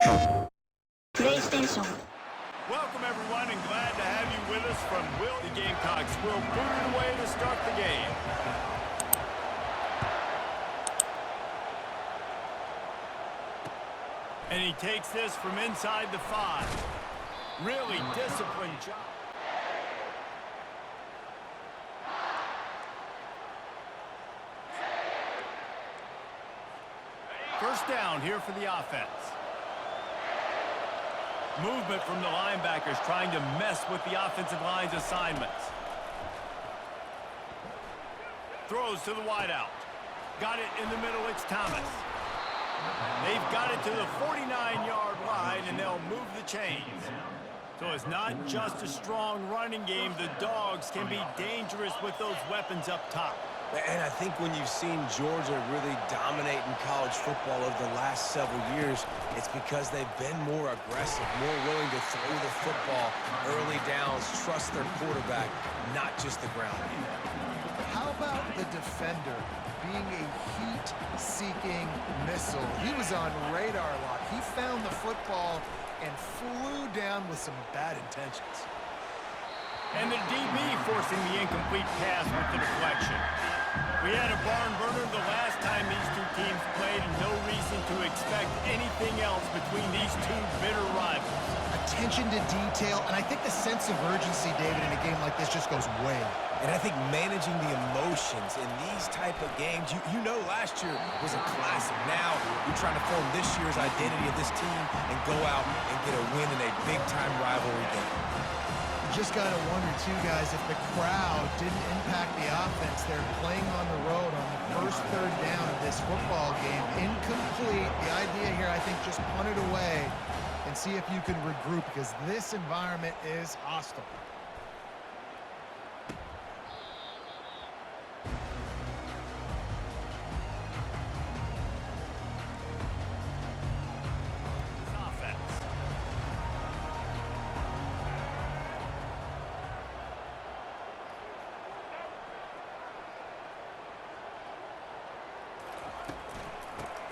PlayStation. Welcome, everyone, and glad to have you with us from the Gamecocks will boot it away to start the game. And he takes this from inside the 5. Really disciplined job. First down here for the offense. Movement from the linebackers trying to mess with the offensive line's assignments. Throws to the wideout. Got it in the middle, it's Thomas. They've got it to the 49-yard line, and they'll move the chains. So it's not just a strong running game. The Dogs can be dangerous with those weapons up top. And I think when you've seen Georgia really dominate in college football over the last several years, it's because they've been more aggressive, more willing to throw the football early downs, trust their quarterback, not just the ground game. How about the defender being a heat-seeking missile? He was on radar lock. He found the football and flew down with some bad intentions. And the DB forcing the incomplete pass with the deflection. We had a barn burner the last time these two teams played, and no reason to expect anything else between these two bitter rivals. Attention to detail, and I think the sense of urgency, David, in a game like this just goes way up. And I think managing the emotions in these type of games, you know last year was a classic. Now you're trying to form this year's identity of this team and go out and get a win in a big-time rivalry game. Just got to wonder, too, guys, if the crowd didn't impact the offense. They're playing on the road on the first third down of this football game. Incomplete. The idea here, I think, just punt it away and see if you can regroup, because this environment is hostile.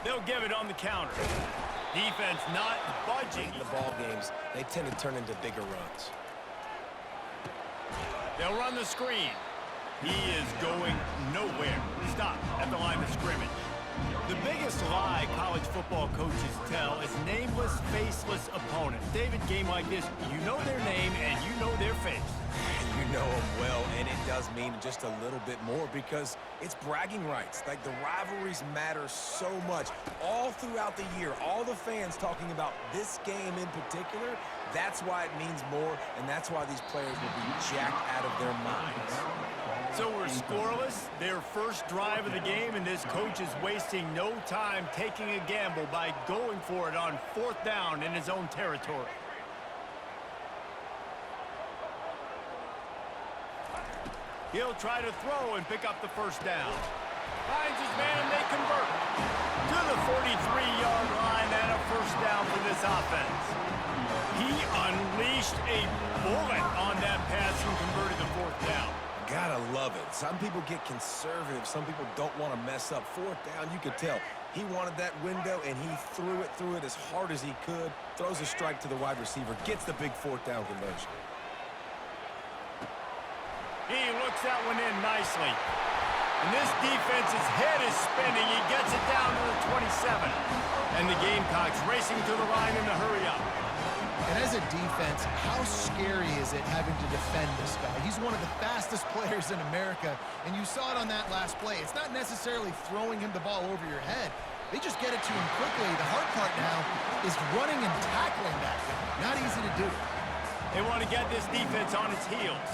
They'll give it on the counter. Defense not budging. The ball games, they tend to turn into bigger runs. They'll run the screen. He is going nowhere. Stop at the line of scrimmage. The biggest lie college football coaches tell is nameless, faceless opponents. David, game like this, you know their name and you know their face. You know them well, and it does mean just a little bit more because it's bragging rights. Like, the rivalries matter so much all throughout the year. All the fans talking about this game in particular, that's why it means more, and that's why these players will be jacked out of their minds. So we're scoreless, their first drive of the game, and this coach is wasting no time taking a gamble by going for it on fourth down in his own territory. He'll try to throw and pick up the first down. Finds his man, and they convert. To the 43-yard line and a first down for this offense. He unleashed a bullet on that pass and converted the fourth down. Gotta love it. Some people get conservative. Some people don't want to mess up. Fourth down, you could tell. He wanted that window, and he threw it as hard as he could. Throws a strike to the wide receiver. Gets the big fourth down conversion. He looks that one in nicely. And this defense's head is spinning. He gets it down to the 27. And the Gamecocks racing to the line in a hurry up. And as a defense, how scary is it having to defend this guy? He's one of the fastest players in America, and you saw it on that last play. It's not necessarily throwing him the ball over your head. They just get it to him quickly. The hard part now is running and tackling that guy. Not easy to do. They want to get this defense on its heels.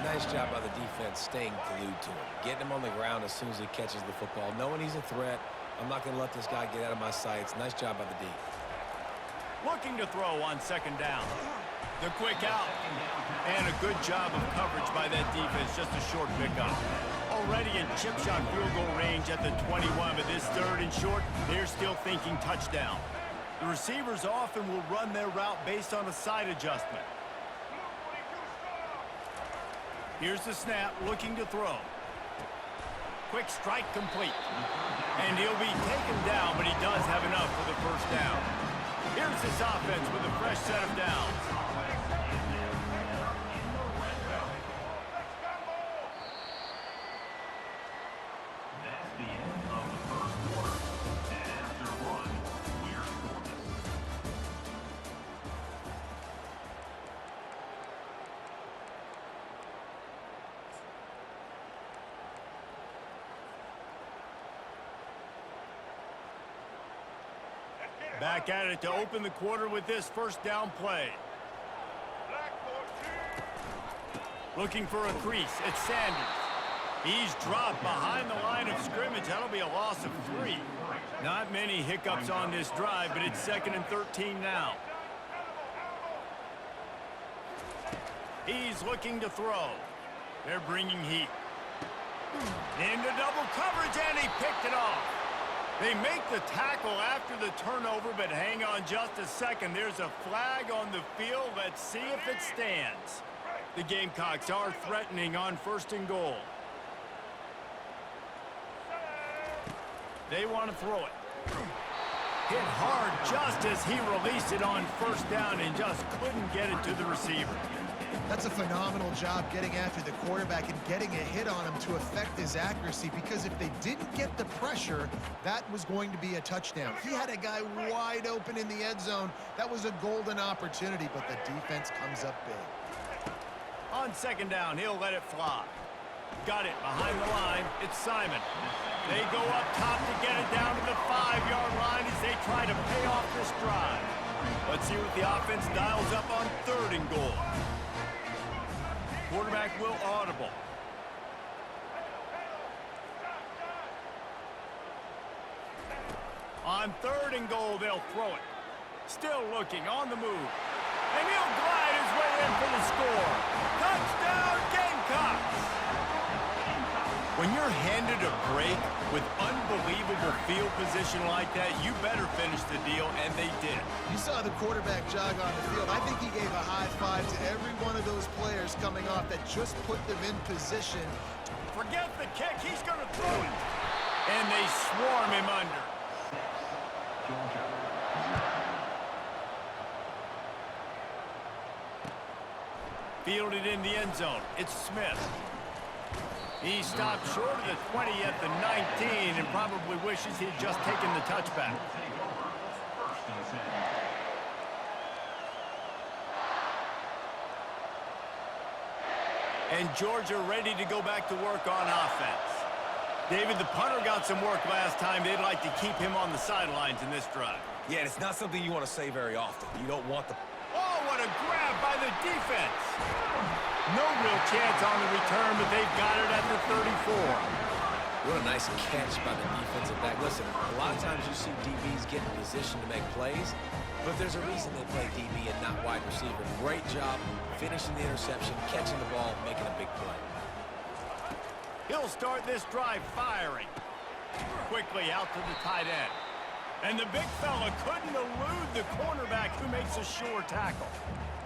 Nice job by the defense staying glued to him. Getting him on the ground as soon as he catches the football. Knowing he's a threat, I'm not going to let this guy get out of my sights. Nice job by the D. Looking to throw on second down. The quick out. And a good job of coverage by that defense. Just a short pickup. Already in chip shot field goal range at the 21, but this third and short, they're still thinking touchdown. The receivers often will run their route based on a side adjustment. Here's the snap, looking to throw. Quick strike complete. And he'll be taken down, but he does have enough for the first down. leads this offense with a fresh set of downs. That's the end of the first quarter. And after one, we're scoreless. Back at it to open the quarter with this first down play. Looking for a crease. It's Sanders. He's dropped behind the line of scrimmage. That'll be a loss of 3. Not many hiccups on this drive, but it's 2nd and 13 now. He's looking to throw. They're bringing heat. Into double coverage, and he picked it off. They make the tackle after the turnover, but hang on just a second. There's a flag on the field. Let's see if it stands. The Gamecocks are threatening on 1st and goal. They want to throw it. Hit hard just as he released it on 1st down and just couldn't get it to the receiver. That's a phenomenal job getting after the quarterback and getting a hit on him to affect his accuracy, because if they didn't get the pressure, that was going to be a touchdown. He had a guy wide open in the end zone. That was a golden opportunity, but the defense comes up big. On 2nd down, he'll let it fly. Got it behind the line. It's Simon. They go up top to get it down to the 5-yard line as they try to pay off this drive. Let's see what the offense dials up on 3rd and goal. Quarterback will audible. On 3rd and goal, they'll throw it. Still looking, on the move. And he'll glide his way in for the score. Touchdown, Gamecocks! When you're handed a break with unbelievable field position like that, you better finish the deal, and they did. You saw the quarterback jog on the field. I think he gave a high five to every one of those players coming off that just put them in position. Forget the kick, he's going to throw it. And they swarm him under. Fielded in the end zone. It's Smith. He stopped short of the 20 at the 19 and probably wishes he'd just taken the touchback. And Georgia ready to go back to work on offense. David, the punter got some work last time. They'd like to keep him on the sidelines in this drive. Yeah, and it's not something you want to say very often. You don't want the... Oh, what a grab by the defense. No real chance on the return, but they've got it at the 34. What a nice catch by the defensive back. Listen, a lot of times you see DBs get in position to make plays, but there's a reason they play DB and not wide receiver. Great job finishing the interception, catching the ball, making a big play. He'll start this drive firing. Quickly out to the tight end. And the big fella couldn't elude the cornerback who makes a sure tackle.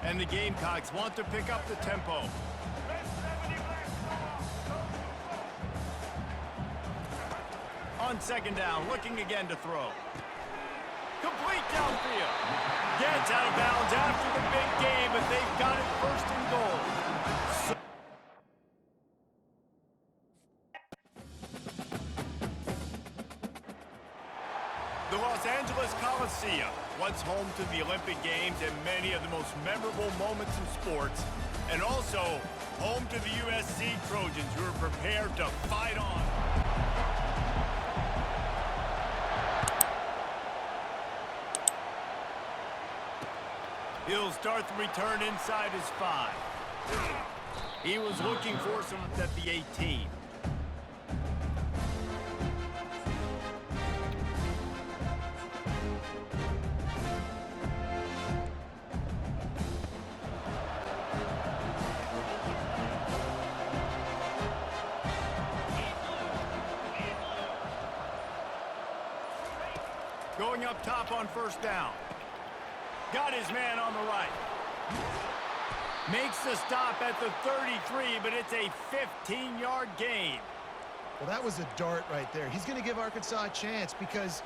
And the Gamecocks want to pick up the tempo. On 2nd down, looking again to throw. Complete downfield. Gets out of bounds after the big game, but they've got it 1st and goal. The Los Angeles Coliseum, once home to the Olympic Games and many of the most memorable moments in sports, and also home to the USC Trojans, who are prepared to fight on. He'll start the return inside his 5. He was looking for some at the 18. Going up top on 1st down. Got his man on the right. Makes the stop at the 33, but it's a 15-yard gain. Well, that was a dart right there. He's going to give Arkansas a chance because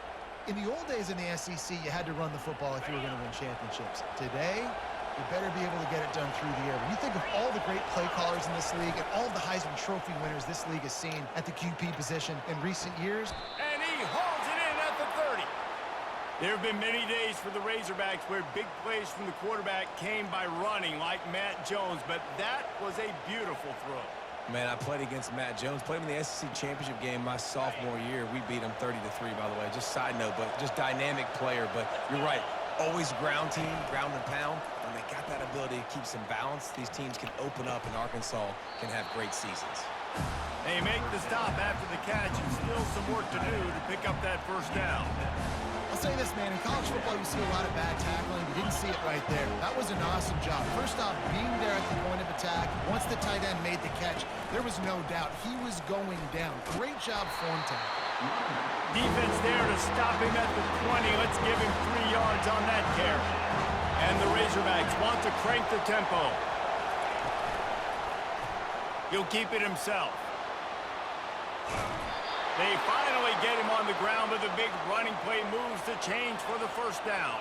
In the old days in the SEC, you had to run the football if you were going to win championships. Today, you better be able to get it done through the air. When you think of all the great play callers in this league and all of the Heisman Trophy winners this league has seen at the QB position in recent years. And he holds it in at the 30. There have been many days for the Razorbacks where big plays from the quarterback came by running like Matt Jones, but that was a beautiful throw. Man, I played against Matt Jones. Played him in the SEC championship game my sophomore year. We beat him 30-3, by the way. Just side note, but just dynamic player. But you're right. Always ground team, ground and pound. When they got that ability to keep some balance, these teams can open up, and Arkansas can have great seasons. They make the stop after the catch, and still some work to do to pick up that first down. I'll say this, man, in college football you see a lot of bad tackling. You didn't see it right there. That was an awesome job. First off, being there at the point of attack. Once the tight end made the catch, there was no doubt he was going down. Great job form tackle. Defense there to stop him at the 20. Let's give him 3 yards on that carry. And the Razorbacks want to crank the tempo. He'll keep it himself. They finally get him on the ground, but the big running play moves the change for the first down.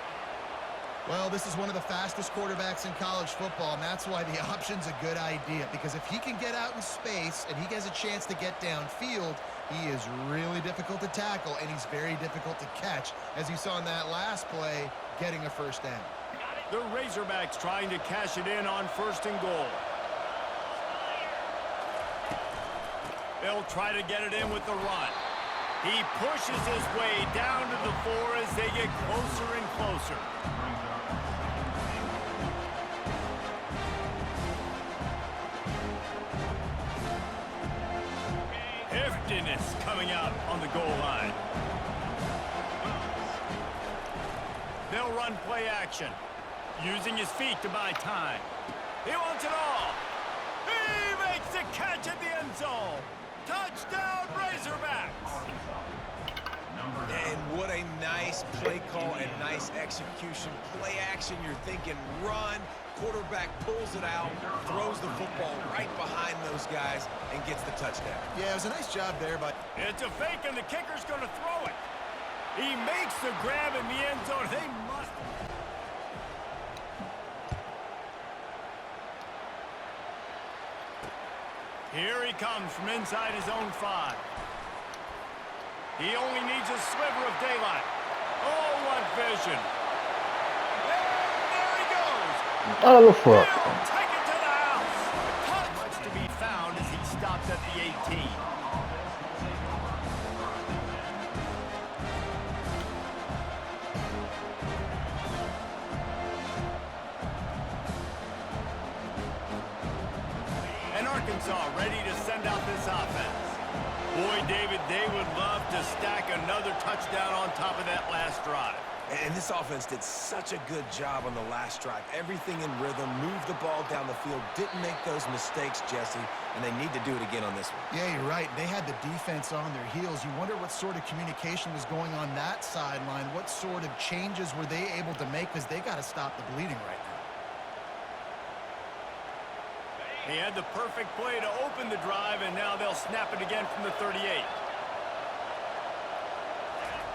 Well, this is one of the fastest quarterbacks in college football, and that's why the option's a good idea. Because if he can get out in space and he has a chance to get downfield, he is really difficult to tackle, and he's very difficult to catch. As you saw in that last play, getting a first down. The Razorbacks trying to cash it in on 1st and goal. They'll try to get it in with the run. He pushes his way down to the 4 as they get closer and closer. Heftiness coming out on the goal line. They'll run play action, using his feet to buy time. He wants it all. He makes the catch at the end zone. Touchdown, Razorbacks! And what a nice play call and nice execution. Play action, you're thinking run. Quarterback pulls it out, throws the football right behind those guys, and gets the touchdown. Yeah, it was a nice job there, but it's a fake, and the kicker's going to throw it. He makes the grab in the end zone. They must... Here he comes from inside his own 5. He only needs a sliver of daylight. Oh, what vision. And there he goes. Oh, the fuck. He'll take it to the house. Not much to be found as he stops at the 18. Arkansas ready to send out this offense. Boy, David, they would love to stack another touchdown on top of that last drive. And this offense did such a good job on the last drive. Everything in rhythm, moved the ball down the field, didn't make those mistakes, Jesse, and they need to do it again on this one. yeah, you're right. They had the defense on their heels. You wonder what sort of communication was going on that sideline. What sort of changes were they able to make, because they got to stop the bleeding right now. He had the perfect play to open the drive, and now they'll snap it again from the 38.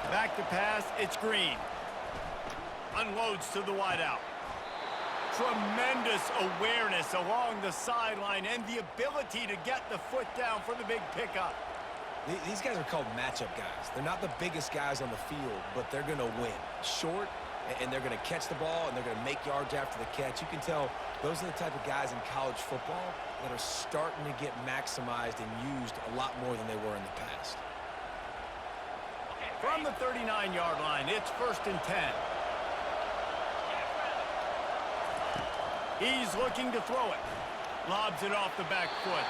Back to pass, it's Green. Unloads to the wideout. Tremendous awareness along the sideline and the ability to get the foot down for the big pickup. These guys are called matchup guys. They're not the biggest guys on the field, but they're going to win. Short, and they're going to catch the ball, and they're going to make yards after the catch. You can tell those are the type of guys in college football that are starting to get maximized and used a lot more than they were in the past. From the 39-yard line, it's 1st and 10. He's looking to throw it. Lobs it off the back foot.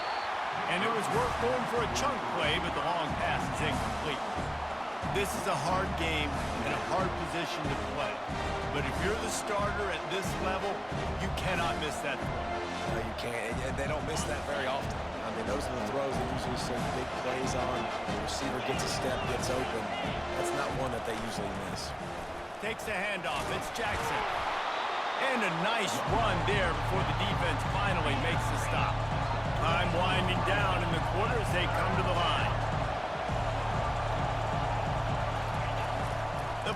And it was worth going for a chunk play, but the long pass is incomplete. This is a hard game and a hard position to play. But if you're the starter at this level, you cannot miss that throw. No, you can't. And they don't miss that very often. I mean, those are the throws that usually some big plays on. The receiver gets a step, gets open. That's not one that they usually miss. Takes the handoff. It's Jackson. And a nice run there before the defense finally makes the stop. Time winding down in the quarter as they come to the line.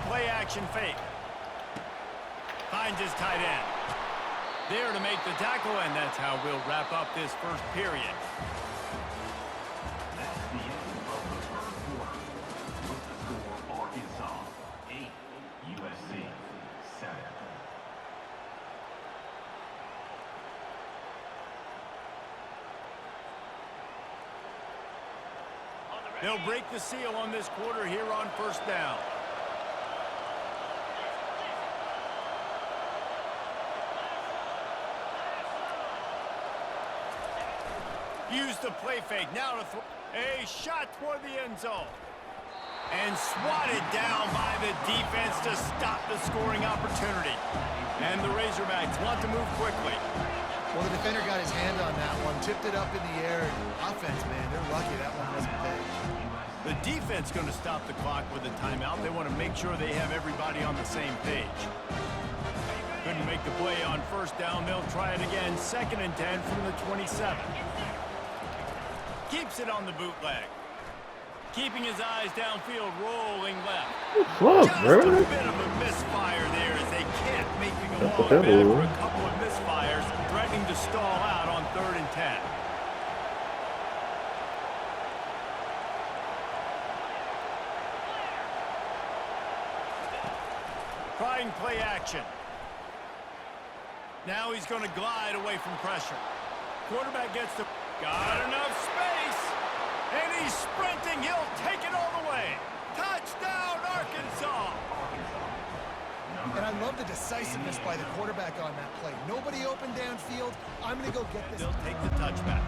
play action fake. Finds his tight end. There to make the tackle, and that's how we'll wrap up this first period. That's the end of the first quarter. With the score, Arkansas 8, USC 7. They'll break the seal on this quarter here on first down. Use the play fake. Now to throw. A shot toward the end zone. And swatted down by the defense to stop the scoring opportunity. And the Razorbacks want to move quickly. Well, the defender got his hand on that one, tipped it up in the air. Offense, man, they're lucky that one wasn't big. The defense going to stop the clock with a timeout. They want to make sure they have everybody on the same page. Couldn't make the play on first down. They'll try it again. 2nd and 10 from the 27. Keeps it on the bootleg. Keeping his eyes downfield, rolling left. What's up, Just bro? a bit of a misfire there as they kept making the ball back for a couple of misfires, threatening to stall out on 3rd and 10. Trying play action. Now he's going to glide away from pressure. Quarterback gets the... Got enough space. And he's sprinting. He'll take it all the way. Touchdown, Arkansas. And I love the decisiveness by the quarterback on that play. Nobody open downfield. I'm going to go get this. They'll take the touchback.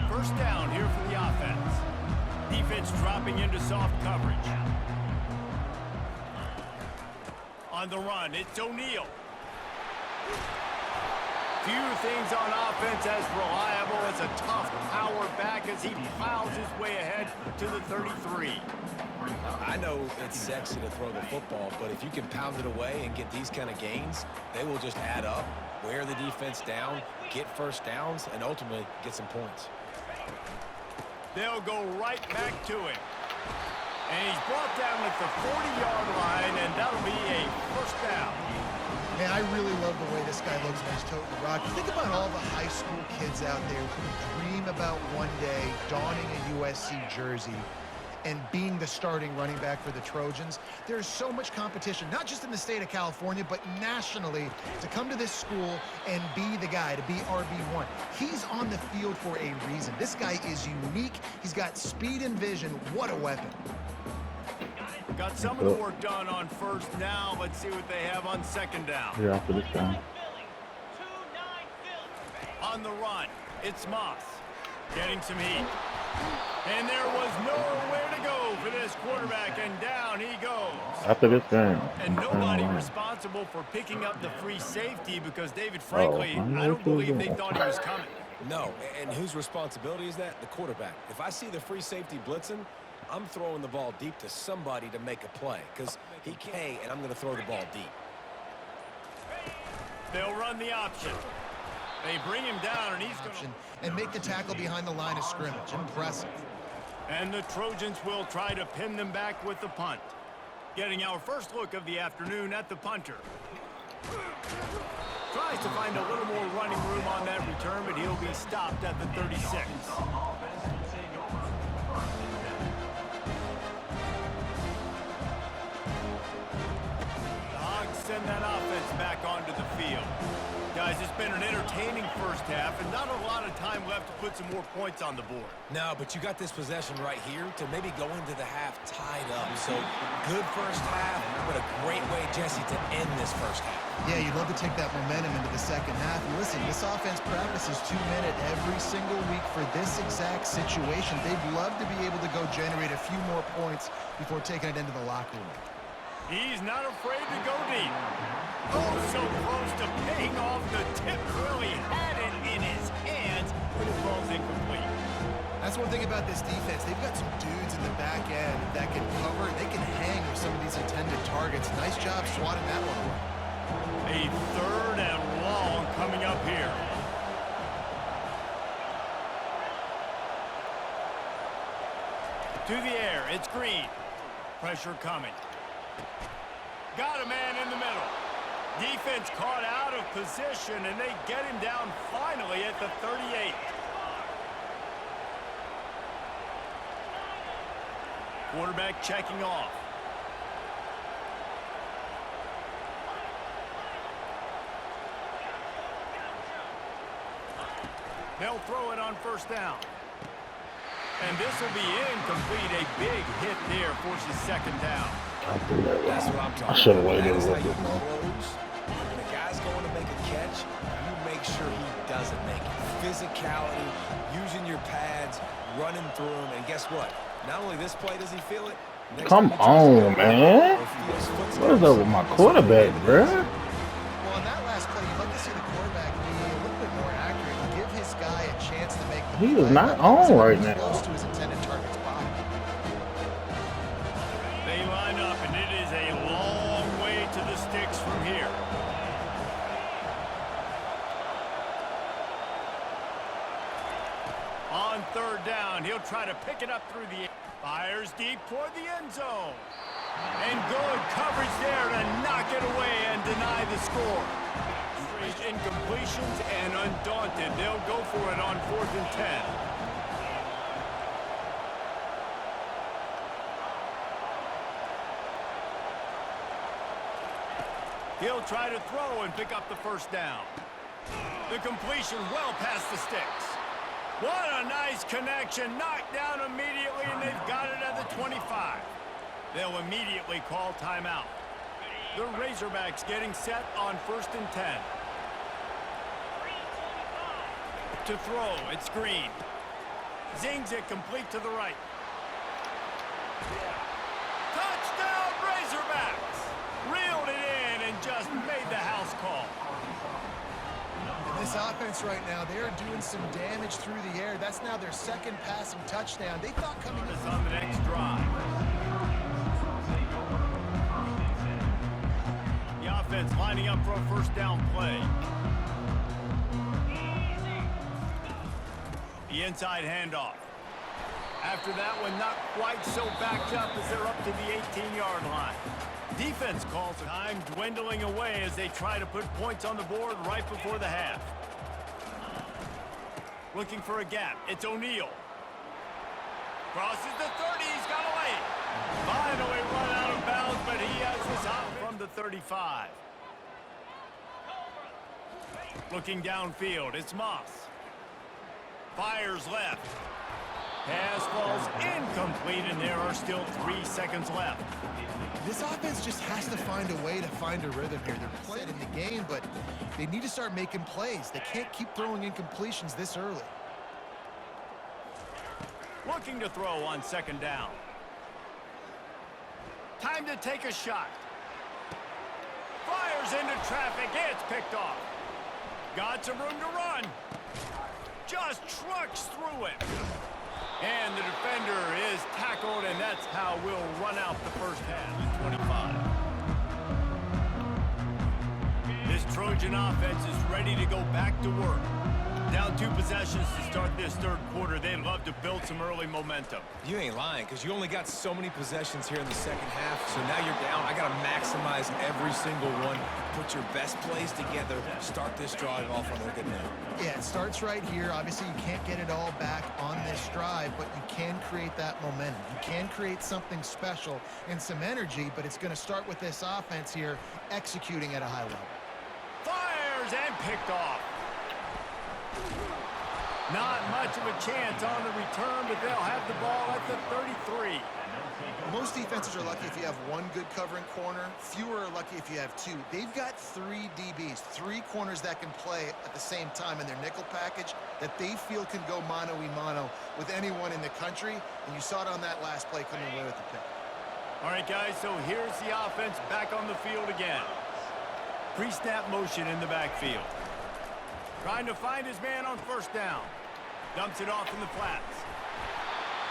First down here for the offense. Defense dropping into soft coverage. On the run, it's O'Neal. Few things on offense as reliable as a tough power back as he plows his way ahead to the 33. I know it's sexy to throw the football, but if you can pound it away and get these kind of gains, they will just add up, wear the defense down, get first downs, and ultimately get some points. They'll go right back to him. And he's brought down at the 40-yard line, and that'll be a first down. Man, I really love the way this guy looks when he's toting the rock. Think about all the high school kids out there who dream about one day donning a USC jersey and being the starting running back for the Trojans. There's so much competition, not just in the state of California, but nationally, to come to this school and be the guy, to be RB1. He's on the field for a reason. This guy is unique. He's got speed and vision. What a weapon. Got some of the work done on first down. Let's see what they have on 2nd down. Yeah, after this down. On the run, it's Moss. Getting some heat. And there was nowhere to go for this quarterback, and down he goes. After this game. And nobody responsible for picking up the free safety because David, frankly, I don't believe they thought he was coming. No, and whose responsibility is that? The quarterback. If I see the free safety blitzing, I'm throwing the ball deep to somebody to make a play because he can't, and I'm going to throw the ball deep. They'll run the option. They bring him down, and he's going to... And make the tackle behind the line of scrimmage. Impressive. And the Trojans will try to pin them back with the punt. Getting our first look of the afternoon at the punter. Tries to find a little more running room on that return, but he'll be stopped at the 36. Send that offense back onto the field. Guys, it's been an entertaining first half and not a lot of time left to put some more points on the board. No, but you got this possession right here to maybe go into the half tied up. So good first half, but a great way, Jesse, to end this first half. Yeah, you'd love to take that momentum into the second half. And listen, this offense practices 2-minute every single week for this exact situation. They'd love to be able to go generate a few more points before taking it into the locker room. He's not afraid to go deep. Oh, so close to paying off the tip. Really had it in his hands, but it falls incomplete. That's one thing about this defense. They've got some dudes in the back end that can cover. They can hang with some of these intended targets. Nice job swatting that one away. A 3rd and long coming up here. To the air, it's Green. Pressure coming. Got a man in the middle. Defense caught out of position, and they get him down finally at the 38. Quarterback checking off. They'll throw it on first down. And this will be incomplete. A big hit there forces second down. That's what I'm talking about. I should have waited a That is little how bit you more. close. When the guy's going to make a catch, you make sure he doesn't make it. Physicality, using your pads, running through him, and guess what? Not only this play does he feel it. Come on, man. What is up with my quarterback, bro? Well, on that last play, you'd like to see the quarterback be a little bit more accurate and give his guy a chance to make the He play. is not on right now. Close to his intended target spot. They line up, and it is a long way to the sticks from here. On third down, he'll try to pick it up through the air. Fires deep toward the end zone. And good coverage there to knock it away and deny the score. Incompletions and undaunted. They'll go for it on 4th and 10. He'll try to throw and pick up the first down. The completion well past the sticks. What a nice connection. Knocked down immediately, and they've got it at the 25. They'll immediately call timeout. The Razorbacks getting set on 1st and 10. To throw, it's Green. Zings it complete to the right. Touchdown, Razorbacks! Reeled it in and just made the house call. This offense right now, they are doing some damage through the air. That's now their second passing touchdown. They thought coming This on the next drive. The offense lining up for a first down play. The inside handoff. After that one, not quite so backed up as they're up to the 18-yard line. Defense calls time dwindling away as they try to put points on the board right before the half. Looking for a gap. It's O'Neal. Crosses the 30. He's got away. Finally run out of bounds, but he has this out from the 35. Looking downfield. It's Moss. Fires left. Pass falls incomplete, and there are still 3 seconds left. This offense just has to find a way to find a rhythm here. They're playing in the game, but they need to start making plays. They can't keep throwing incompletions this early. Looking to throw on 2nd down. Time to take a shot. Fires into traffic. It's picked off. Got some room to run. Just trucks through it. And the defender is tackled, and that's how we'll run out the first half, 25. This Trojan offense is ready to go back to work. Down 2 possessions to start this 3rd quarter. They'd love to build some early momentum. You ain't lying, because you only got so many possessions here in the second half, so now you're down. I got to maximize every single one. Put your best plays together. Start this drive off on a good note. Yeah, it starts right here. Obviously, you can't get it all back on this drive, but you can create that momentum. You can create something special and some energy, but it's going to start with this offense here executing at a high level. Fires and picked off. Not much of a chance on the return, but they'll have the ball at the 33. Most defenses are lucky if you have 1 good covering corner. Fewer are lucky if you have 2. They've got 3 DBs, 3 corners that can play at the same time in their nickel package that they feel can go mano-a-mano with anyone in the country. And you saw it on that last play coming away with the pick. All right, guys, so here's the offense back on the field again. Pre-snap motion in the backfield. Trying to find his man on 1st down. Dumps it off in the flats.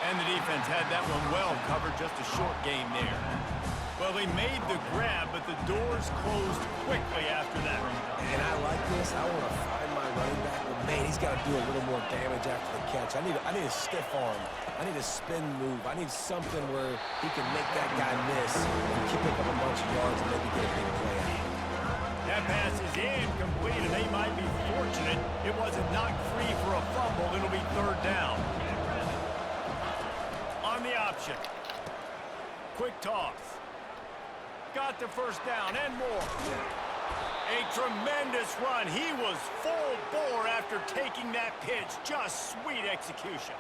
And the defense had that one well covered, just a short game there. Well, they made the grab, but the doors closed quickly after that. And I like this. I want to find my my running back, but man, he's got to do a little more damage after the catch. I need a stiff arm. I need a spin move. I need something where he can make that guy miss and keep up a bunch of yards and maybe get a big play out. That pass is incomplete, and they might be fortunate it wasn't knocked free for a fumble. It'll be third down. On the option. Quick toss. Got the first down and more. A tremendous run. He was full bore after taking that pitch. Just sweet execution.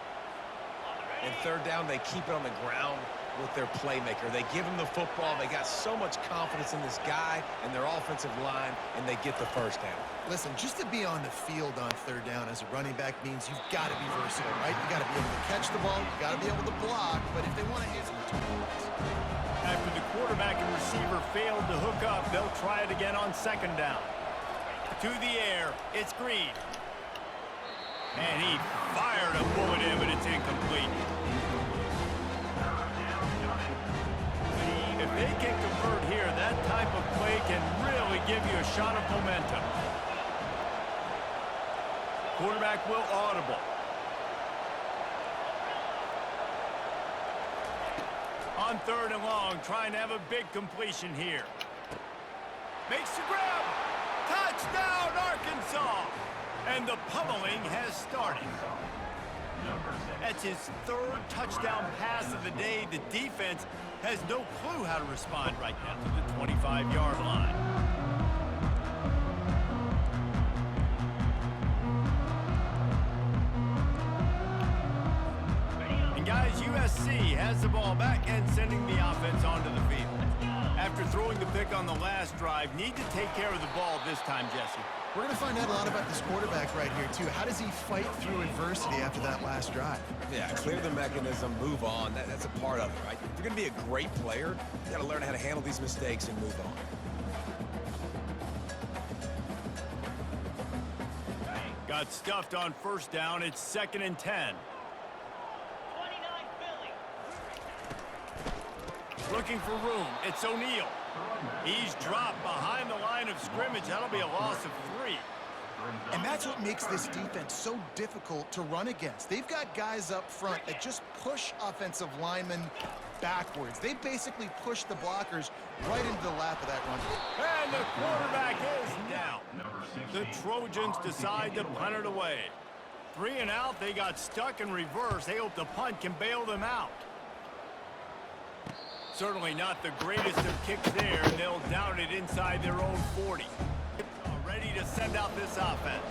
And third down, they keep it on the ground with their playmaker. They give him the football. They got so much confidence in this guy and their offensive line, and they get the first down. Listen, just to be on the field on third down as a running back means you've got to be versatile, right? You got to be able to catch the ball. You got to be able to block. But if they want to hit some tools. After the quarterback and receiver failed to hook up, they'll try it again on second down. To the air, it's Green. And he fired a bullet in, but it's incomplete. If they can convert here, that type of play can really give you a shot of momentum. Quarterback will audible. On third and long, trying to have a big completion here. Makes the grab. Touchdown, Arkansas. And the pummeling has started. That's his third touchdown pass of the day. The defense has no clue how to respond right now to the 25-yard line. And guys, USC has the ball back and sending the offense onto the field. After throwing the pick on the last drive, need to take care of the ball this time, Jesse. We're going to find out a lot about this quarterback right here, too. How does he fight through adversity after that last drive? Yeah, clear the mechanism, move on. That's a part of it, right? If you're going to be a great player, you got to learn how to handle these mistakes and move on. Got stuffed on first down. It's 2nd and 10. Looking for room. It's O'Neal. He's dropped behind the line of scrimmage. That'll be a loss of 3. And that's what makes this defense so difficult to run against. They've got guys up front that just push offensive linemen backwards. They basically push the blockers right into the lap of that run. And the quarterback is down. The Trojans decide to punt it away. 3 and out. They got stuck in reverse. They hope the punt can bail them out. Certainly not the greatest of kicks there. They'll down it inside their own 40. Ready to send out this offense.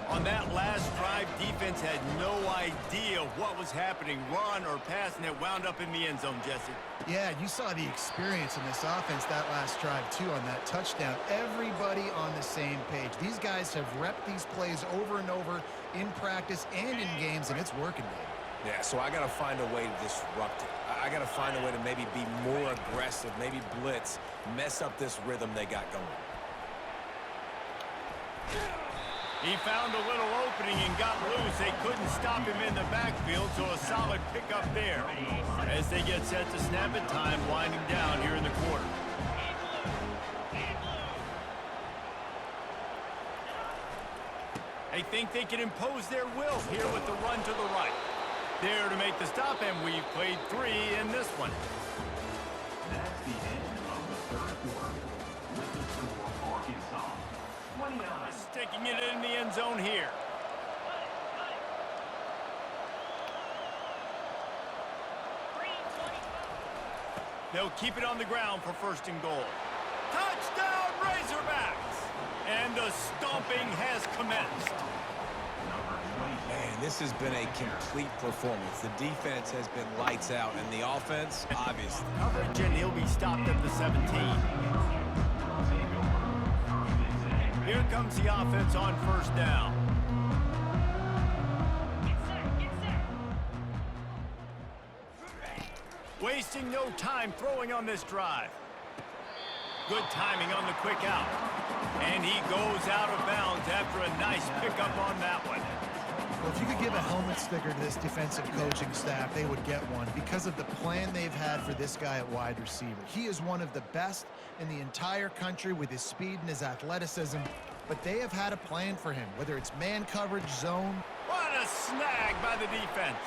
On that last drive, defense had no idea what was happening. Run or pass, and it wound up in the end zone, Jesse. Yeah, you saw the experience in this offense that last drive, too, on that touchdown. Everybody on the same page. These guys have repped these plays over and over in practice and in games, and it's working, man. Yeah, so I got to find a way to disrupt it. I got to find a way to maybe be more aggressive, maybe blitz, mess up this rhythm they got going. He found a little opening and got loose. They couldn't stop him in the backfield, so a solid pickup there. As they get set to snap it, time winding down here in the quarter. They think they can impose their will here with the run to the right. There to make the stop, and we've played 3 in this one. That's the end of the third quarter. With the score, Arkansas 29. Sticking it in the end zone here. They'll keep it on the ground for 1st and goal. Touchdown, Razorbacks! And the stomping has commenced. Man, this has been a complete performance. The defense has been lights out, and the offense, obviously. Coverage, and he'll be stopped at the 17. Here comes the offense on 1st down. Wasting no time throwing on this drive. Good timing on the quick out. And he goes out of bounds after a nice pickup on that one. Well, if you could give a helmet sticker to this defensive coaching staff, they would get one because of the plan they've had for this guy at wide receiver. He is one of the best in the entire country with his speed and his athleticism. but they have had a plan for him, whether it's man coverage, zone. What a snag by the defense.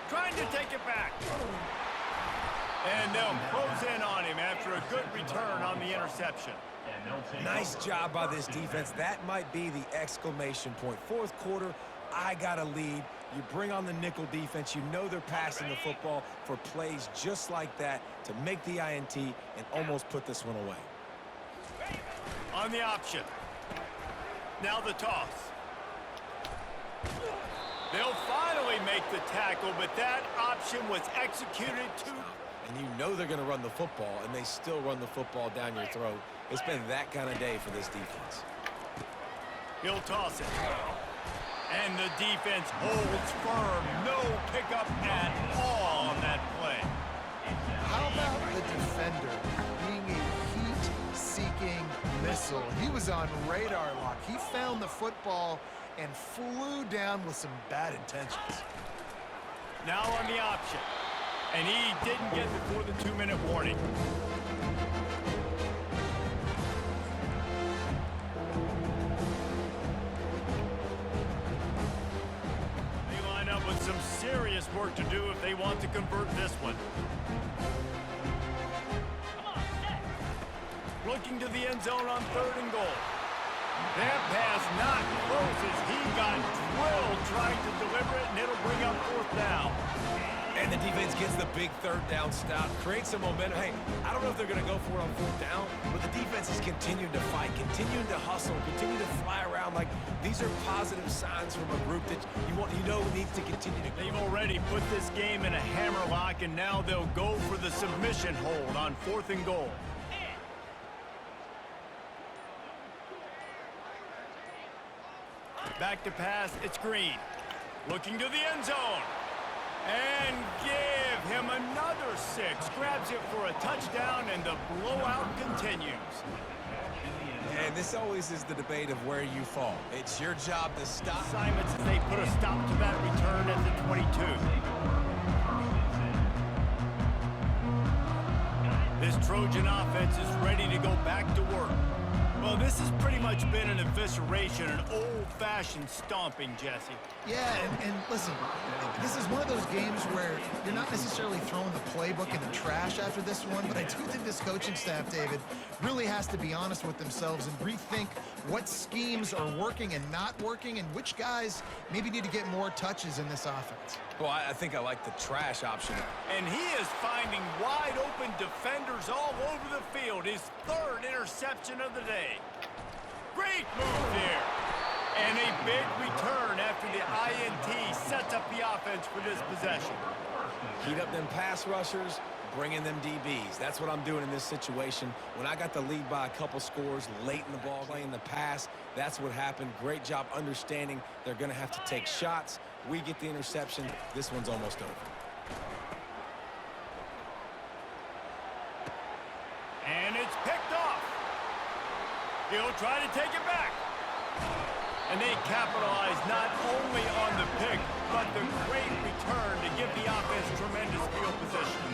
Trying to take it back. And they'll close in on him after a good return on the interception. Nice job by this defense. That might be the exclamation point. Fourth quarter, I got a lead. You bring on the nickel defense. You know they're passing the football for plays just like that to make the INT and almost put this one away. On the option. Now the toss. They'll finally make the tackle, but that option was executed too. And you know they're going to run the football, and they still run the football down your throat. It's been that kind of day for this defense. He'll toss it. And the defense holds firm. No pickup at all on that play. How about the defender being a heat-seeking missile? He was on radar lock. He found the football and flew down with some bad intentions. Now on the option. And he didn't get before the 2-minute warning. They line up with some serious work to do if they want to convert this one. Looking to the end zone on 3rd and goal. That pass not close as he got drilled trying to deliver it, and it'll bring up 4th down. And the defense gets the big 3rd down stop, creates some momentum. Hey, I don't know if they're going to go for it on 4th down, but the defense is continuing to fight, continuing to hustle, continue to fly around. Like, these are positive signs from a group that you know needs to continue to. They've already put this game in a hammerlock, and now they'll go for the submission hold on 4th and goal. Back to pass, it's Green. Looking to the end zone. And give him another 6. Grabs it for a touchdown, and the blowout continues. And this always is the debate of where you fall. It's your job to stop. Assignments as they put a stop to that return at the 22. This Trojan offense is ready to go back to work. Well, this has pretty much been an evisceration, an old-fashioned stomping, Jesse. Yeah, and listen, this is one of those games where you're not necessarily throwing the playbook in the trash after this one, but I do think this coaching staff, David, really has to be honest with themselves and rethink what schemes are working and not working and which guys maybe need to get more touches in this offense. Well, I think I like the trash option. And he is finding wide-open defenders all over the field. His 3rd interception of the day. Great move there. And a big return after the INT sets up the offense for this possession. Heat up them pass rushers, bring in them DBs. That's what I'm doing in this situation. When I got the lead by a couple scores late in the ball, playing the pass, that's what happened. Great job understanding they're going to have to take shots. We get the interception. This one's almost over. And it's picked off. He'll try to take it back. And they capitalize not only on the pick, but the great return to give the offense tremendous field position.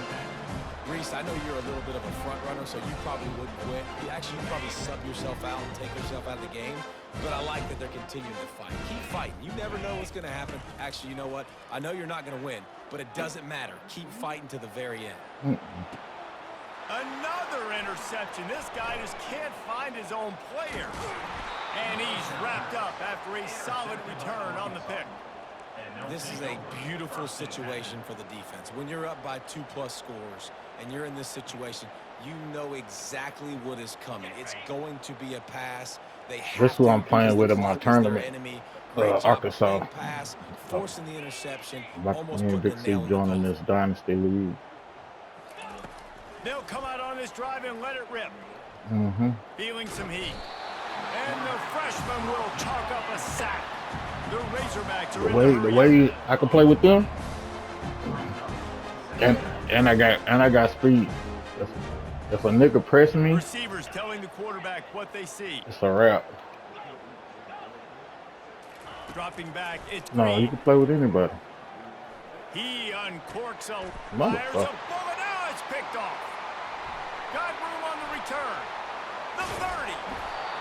Reese, I know you're a little bit of a front runner, so you probably wouldn't quit. You'd probably sub yourself out and take yourself out of the game. But I like that they're continuing to fight. Keep fighting. You never know what's going to happen. Actually, you know what? I know you're not going to win, but it doesn't matter. Keep fighting to the very end. Another interception. This guy just can't find his own players. And he's wrapped up after a solid return on the pick. This is a beautiful situation for the defense. When you're up by 2+ scores and you're in this situation, you know exactly what is coming. It's going to be a pass. This is who I'm playing with in my tournament. Arkansas. Pass, forcing the interception. Me and Big C joining this dynasty league. They'll come out on this drive and let it rip. Feeling some heat. And the freshman will chalk up a sack. The Razorbacks are the way I can play with them, and I got speed. If a nigga press me, receivers telling the quarterback what they see. It's a wrap. Dropping back, it's no, Green. you can play with anybody. He uncorks a Motherfucker. fires a bullet. Now it's picked off. Got room on the return. The 30.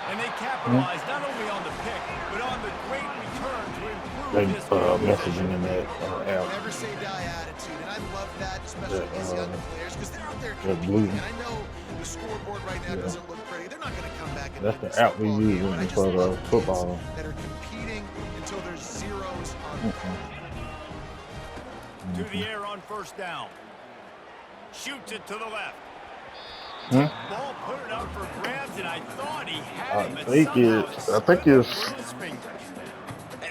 And they capitalized not only on the pick, but on the great return to improve They this field messaging position. in that app. Never say die attitude, and I love that, especially That, these young players, because they're out there that competing. blue. And I know the scoreboard right now Yeah. doesn't look pretty. They're not going to come back and That's win the this app we football game. using But I just for the love kids football. that are competing until there's zeros on the clock. To the air on first down. Shoots it to the left. Ball put it up for grabs, and I thought he had him. I think it's His fingers.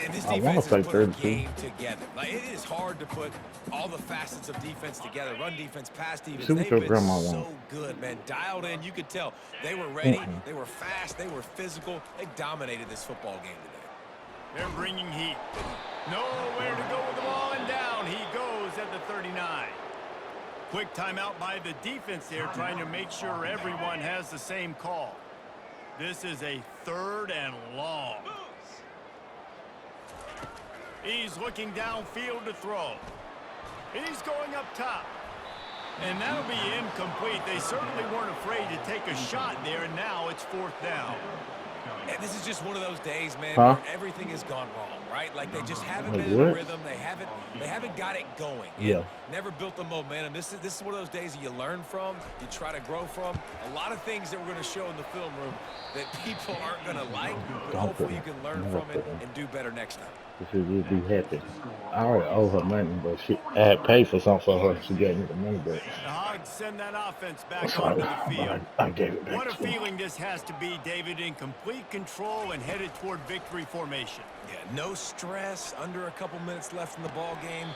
And this I wanna defense say has put a 32. game together. Like, it is hard to put all the facets of defense together. Run defense, pass defense. See what They've your been grandma so wants. good, man. Dialed in. You could tell they were ready. They were fast. They were physical. They dominated this football game today. They're bringing heat. Nowhere to go with the ball, and down he goes at the 39. Quick timeout by the defense there, trying to make sure everyone has the same call. This is a 3rd and long. He's looking downfield to throw. He's going up top. And that'll be incomplete. They certainly weren't afraid to take a shot there, and now it's 4th down. And this is just one of those days, man, Huh? where everything has gone wrong, right? Like, they just haven't Like been in a what? rhythm. They haven't got it going. Yeah. Never built the momentum. This is one of those days that you learn from, you try to grow from. A lot of things that we're going to show in the film room that people aren't going to like, but Don't hopefully put you can learn never from it put them. and do better next time. She would be happy. I already owe her money, but I had paid for something for her. She gave me the money back. The Hogs send that offense back Sorry, onto the field. but I gave it back What a to her. feeling this has to be, David, in complete control and headed toward victory formation. Yeah, no stress, under a couple minutes left in the ball game,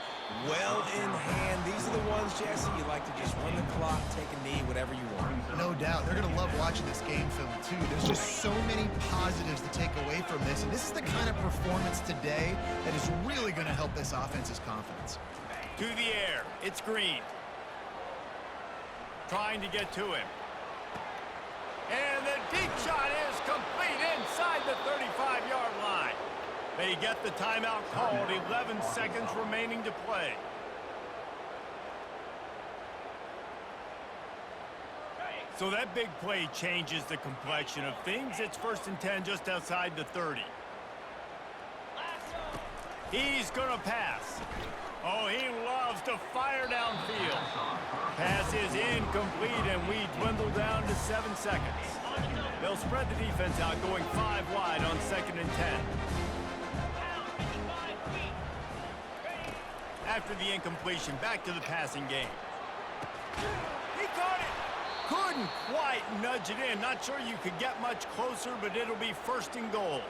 well in hand. These are the ones, Jesse, you like to just run the clock, take a knee, whatever you want. No doubt. They're going to love watching this game film, too. There's just so many positives to take away from this. And this is the kind of performance today that is really going to help this offense's confidence. To the air, it's Green. Trying to get to him. And the deep shot is complete inside the 35-yard line. They get the timeout called, 11 seconds remaining to play. So that big play changes the complexion of things. It's 1st and 10 just outside the 30. He's going to pass. Oh, he loves to fire downfield. Pass is incomplete, and we dwindle down to 7 seconds. They'll spread the defense out, going 5 wide on 2nd and 10. After the incompletion, back to the passing game. He caught it. Couldn't quite nudge it in. Not sure you could get much closer, but it'll be 1st and goal.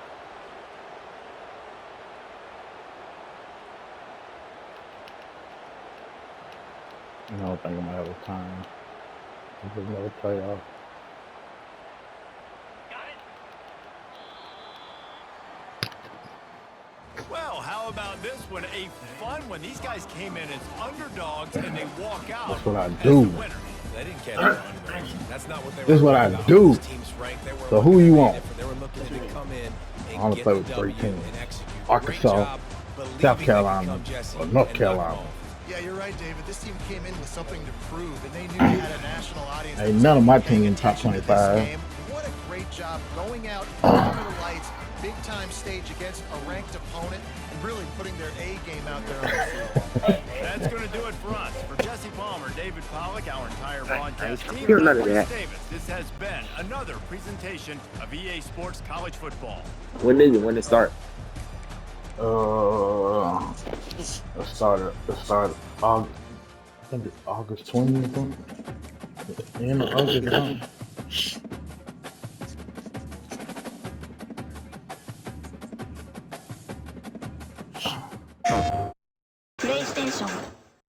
You know, I think I'm gonna have a time. This is another playoff. Well, how about this one? A fun one. These guys came in as underdogs, and they walk out That's what I as do. the winner. They didn't catch it. That's not what they were. This is what I about. do. This team's ranked. They were So who you want? different. They were looking to come in I and wanna get play the with W 13. and execute. Arkansas, Great job believing South they could Carolina, come, Jesse, or North and knock them Carolina. off. Yeah, you're right, David. This team came in with something to prove, and they knew they had a national audience. that Ain't was none of my paying team top attention to this 25. game. What a great job going out under the lights, big-time stage against a ranked opponent, and really putting their A game out there on the field. That's going to do it for us. For Jesse Palmer, David Pollack, our entire broadcast team, Hear none I'm of Chris that. Davis. This has been another presentation of EA Sports College Football. When it start? It started August, I think it's August 20th or something. End of August or something.